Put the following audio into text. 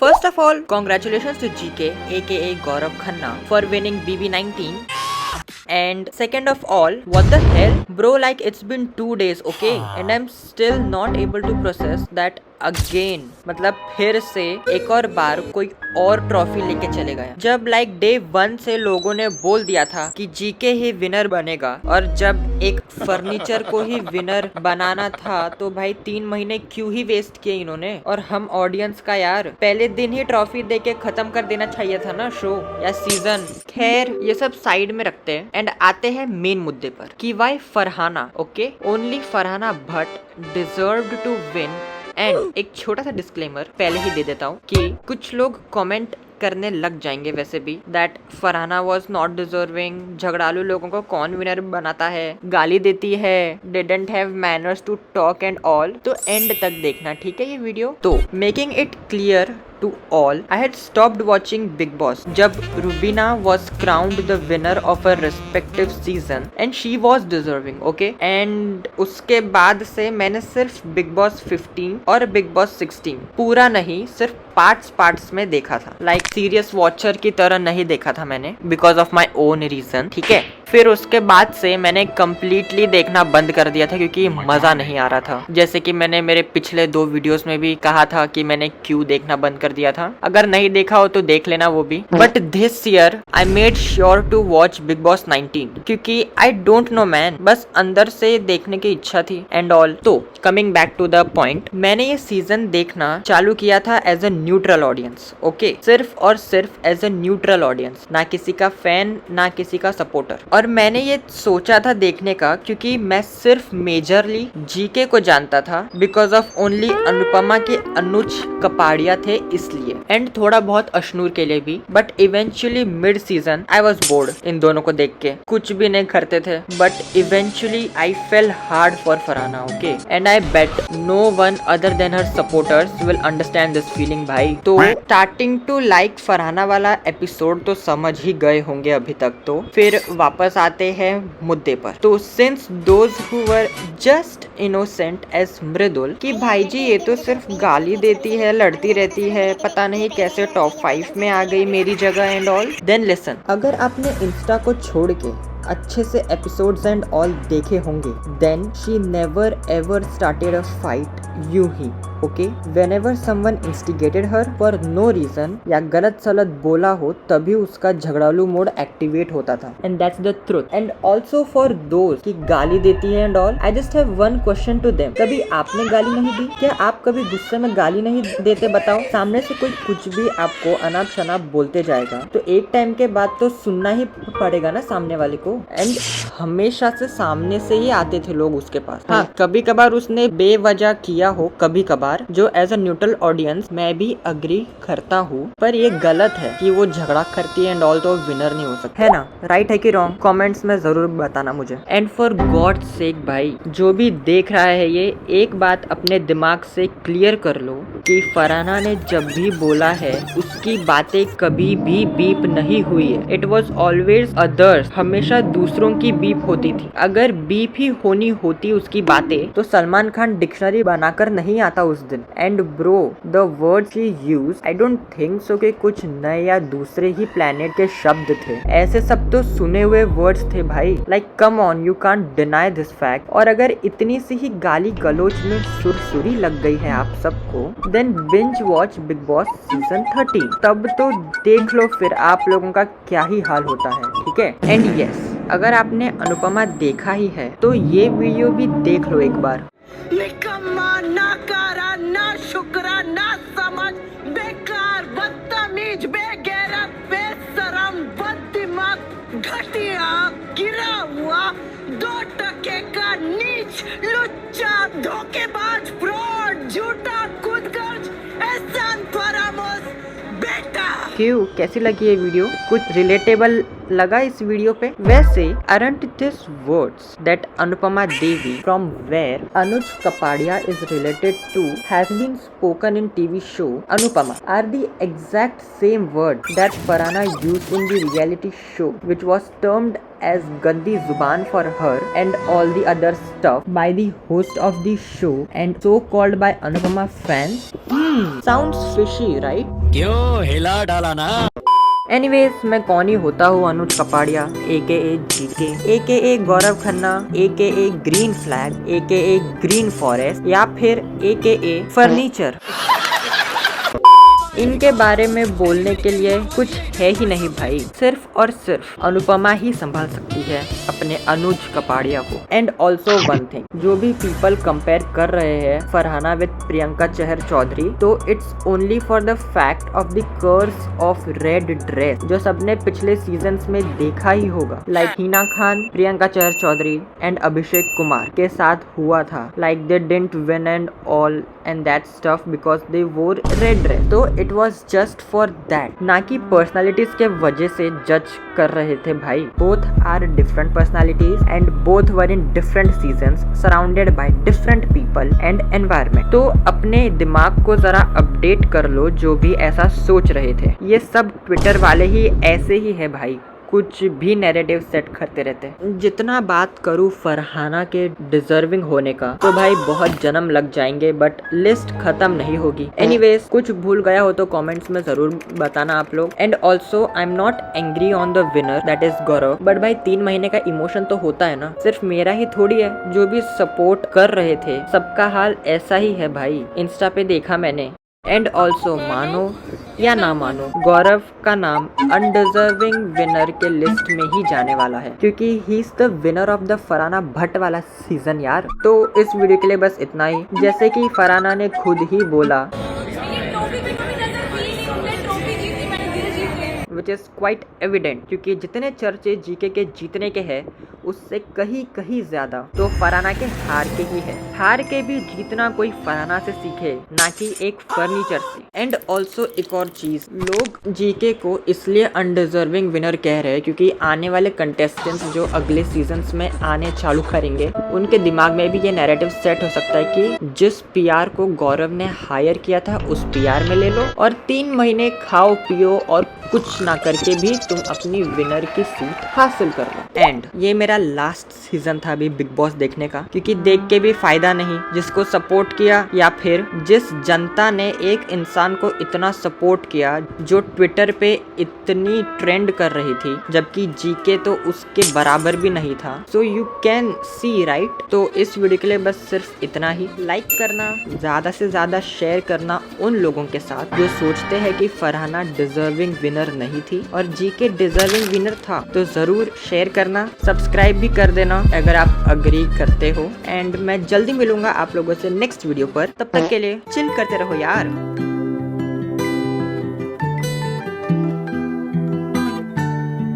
First of all, congratulations to GK aka Gaurav Khanna for winning BB19. And second of all, what the hell? Bro, like it's been 2 days, okay? And I'm still not able to process that again. मतलब फिर से एक और बार कोई और trophy लेके चले गया। जब लाइक डे 1 से लोगों ने बोल दिया था कि जीके ही विनर बनेगा, और जब एक फर्नीचर को ही विनर बनाना था तो भाई 3 महीने क्यों ही वेस्ट किए इन्होंने। और हम ऑडियंस का यार पहले दिन ही ट्रॉफी देके खत्म कर देना चाहिए था ना शो या सीजन। खैर ये सब साइड में रखते हैं एंड आते हैं मेन मुद्दे पर कि why Farhana, okay, only Farhana Bhatt deserved to win. And एक छोटा सा डिस्क्लेमर पहले ही दे देता हूँ कि कुछ लोग कमेंट करने लग जाएंगे वैसे भी that Farhana was not deserving, झगड़ालू लोगों को कौन विनर बनाता है, गाली देती है, didn't have manners to talk and all. तो एंड तक देखना, ठीक है ये वीडियो। तो making it clear to all, I had stopped watching Big Boss जब Rubina was crowned the winner of her respective season and she was deserving, okay? And उसके बाद से मैंने सिर्फ Big Boss 15 और Big Boss 16 पूरा नहीं, सिर्फ पार्ट्स में देखा था। लाइक सीरियस वॉचर की तरह नहीं देखा था मैंने, because of my own reason, ठीक है। फिर उसके बाद से मैंने कम्प्लीटली देखना बंद कर दिया था क्योंकि मजा नहीं आ रहा था। जैसे कि मैंने मेरे पिछले 2 वीडियोस में भी कहा था कि मैंने क्यों देखना बंद कर दिया था। अगर नहीं देखा हो तो देख लेना वो भी। But this year I made sure to watch Bigg Boss 19 क्योंकि आई डोंट नो मैन, बस अंदर से देखने की इच्छा थी एंड ऑल। तो coming back to the point, मैंने ये सीजन देखना चालू किया था as a neutral audience, okay, सिर्फ और सिर्फ एज अ न्यूट्रल ऑडियंस, ना किसी का फैन ना किसी का सपोर्टर। और मैंने ये सोचा था देखने का क्योंकि मैं सिर्फ मेजरली जीके को जानता था बिकॉज ऑफ ओनली अनुपमा के अनुज कपाड़िया थे इसलिए, एंड थोड़ा बहुत अश्नूर के लिए भी। But eventually mid season I was bored इन दोनों को देख के, कुछ भी नहीं करते थे। But eventually I fell hard for Farhana, okay, and I bet no one other than her supporters will understand this feeling भाई। तो स्टार्टिंग टू लाइक फरहाना वाला एपिसोड तो समझ ही गए होंगे अभी तक। तो फिर वापस आते हैं मुद्दे पर। तो since those who were just innocent as Mridul कि भाई जी ये तो सिर्फ गाली देती है, लड़ती रहती है, पता नहीं कैसे टॉप 5 में आ गई मेरी जगह एंड ऑल, देन लिसन, अगर आपने इंस्टा को छोड़ के अच्छे से एपिसोड्स एंड ऑल देखे होंगे, then she never ever started a fight यूं ही, okay. Whenever someone instigated her for no reason या गलत सलत बोला हो तभी उसका झगड़ालू मोड एक्टिवेट होता था, and that's the truth. And also for those की गाली देती है and all, I just have one question to them, कभी आपने गाली नहीं दी क्या? आप कभी गुस्से में गाली नहीं देते? बताओ। सामने से कोई कुछ भी आपको अनाप शनाप बोलते जाएगा तो एक टाइम के बाद तो सुनना ही पड़ेगा ना सामने वाले को, एंड हमेशा से सामने से ही आते थे लोग उसके पास। हाँ, कभी कभार उसने बेवजह किया हो, कभी कभार, जो एज अ न्यूट्रल ऑडियंस मैं भी अग्री करता हूँ, पर ये गलत है कि वो झगड़ा करती है एंड ऑल तो विनर नहीं हो सकता है ना। राइट है कि रॉन्ग? कमेंट्स में जरूर बताना मुझे। एंड फॉर गॉड सेक भाई, जो भी देख रहा है ये एक बात अपने दिमाग से क्लियर कर लो कि फरहाना ने जब भी बोला है उसकी बातें कभी भी बीप नहीं हुई है। इट वॉज ऑलवेज अदर्स, हमेशा दूसरों की बीप होती थी। अगर बीप ही होनी होती उसकी बातें तो सलमान खान डिक्शनरी बनाकर नहीं आता उस दिन। And bro, the words he use, I don't think so कि कुछ नए या दूसरे ही प्लेनेट के शब्द थे, ऐसे सब तो सुने हुए वर्ड्स थे भाई। Like come on, you can't deny this fact. और अगर इतनी सी ही गाली गलोच में सुरसुरी लग गई है आप सबको, then binge watch Bigg Boss season 30, तब तो देख लो फिर आप लोगों का क्या ही हाल होता है, ठीक है। एंड यस, अगर आपने अनुपमा देखा ही है तो ये वीडियो भी देख लो एक बार। निकम्मा, नाकारा, ना शुक्रा, ना समझ, बेकार, बदतमीज, बेगैरत, बेशरम, बददिमाग, घटिया, गिरा हुआ, 2 टके का नीच, लुच्चा, धोखेबाज, फ्रॉड, झूठा, खुदगर्ज, एहसान फरामोश, बेटा। क्यों, कैसी लगी ये वीडियो? कुछ रिलेटेबल लगा इस वीडियो पे? वैसे aren't this words that Anupama Devi, from where Anuj Kapadia is related to, has been spoken in TV show Anupama, are the exact same word that Farhana used in the reality show which was termed as गंदी जुबान for her and all the other stuff by the host of the show and so called by Anupama fans. Sounds fishy, right? क्यों हिला डाला ना। Anyways मैं कौन ही होता हूँ Anuj Kapadia AKA GK AKA Gaurav Khanna AKA green flag AKA green forest या फिर AKA फर्नीचर। इनके बारे में बोलने के लिए कुछ है ही नहीं भाई, सिर्फ और सिर्फ अनुपमा ही संभाल सकती है अपने अनुज कपाड़िया को। एंड ऑल्सो वन थिंग, जो भी पीपल कंपेयर कर रहे हैं फरहाना विद प्रियंका चहर चौधरी, तो it's only for the fact of the curse of red dress जो सबने पिछले सीजन्स में देखा ही होगा। लाइक हिना खान, प्रियंका चहर चौधरी एंड अभिषेक कुमार के साथ हुआ था। Like they didn't win and all and that stuff because they wore red dress. तो it was just for that, ना कि पर्सनालिटीज के वजह से जज कर रहे थे भाई। Both are different personalities and both were in different seasons surrounded by different people and environment. तो अपने दिमाग को जरा अपडेट कर लो जो भी ऐसा सोच रहे थे। ये सब ट्विटर वाले ही ऐसे ही है भाई, कुछ भी नैरेटिव सेट करते रहते हैं। जितना बात करूँ फरहाना के डिजर्विंग होने का तो भाई बहुत जन्म लग जाएंगे, बट लिस्ट खत्म नहीं होगी। एनीवेज कुछ भूल गया हो तो कमेंट्स में जरूर बताना आप लोग। And also I am not angry on the winner that is Gaurav, but भाई 3 महीने का इमोशन तो होता है ना, सिर्फ मेरा ही थोड़ी है। जो भी सपोर्ट कर रहे थे सबका हाल ऐसा ही है भाई, इंस्टा पे देखा मैंने। एंड ऑल्सो मानो या ना मानो, गौरव का नाम अनडिजर्विंग विनर के लिस्ट में ही जाने वाला है, क्योंकि he is the winner of the Farhana Bhatt वाला सीजन यार। तो इस वीडियो के लिए बस इतना ही। जैसे कि फरहाना ने खुद ही बोला, विच इज क्वाइट एविडेंट, क्योंकि जितने चर्चे जीके के जीतने के हैं उससे कहीं ज्यादा तो फरहाना के हार के ही है। हार के भी जीतना कोई फरहाना से सीखे, ना कि एक फर्नीचर से। एंड ऑल्सो एक और चीज, लोग जीके को इसलिए अनडिजर्विंग विनर कह रहे हैं क्योंकि आने वाले कंटेस्टेंट्स जो अगले सीजन्स में आने चालू करेंगे उनके दिमाग में भी ये नैरेटिव सेट हो सकता है कि जिस PR को गौरव ने हायर किया था उस PR में ले लो और 3 महीने खाओ पियो और कुछ ना करके भी तुम अपनी विनर की सीट हासिल कर लो। एंड ये मेरा लास्ट सीजन था अभी बिग बॉस देखने का, क्योंकि देख के भी फायदा नहीं। जिसको सपोर्ट किया या फिर जिस जनता ने एक इंसान को इतना सपोर्ट किया जो ट्विटर पे इतनी ट्रेंड कर रही थी, जबकि जीके तो उसके बराबर भी नहीं था। So you can see right. तो इस वीडियो के लिए बस सिर्फ इतना ही। लाइक करना, ज्यादा से ज्यादा शेयर करना उन लोगों के साथ जो सोचते हैं कि फरहाना डिजर्विंग विनर नहीं थी और जीके डिजर्विंग विनर था। तो जरूर शेयर करना, सब्सक्राइब भी कर देना अगर आप अग्री करते हो। एंड मैं जल्दी मिलूंगा आप लोगों से नेक्स्ट वीडियो पर। तब तक के लिए चिल करते रहो यार।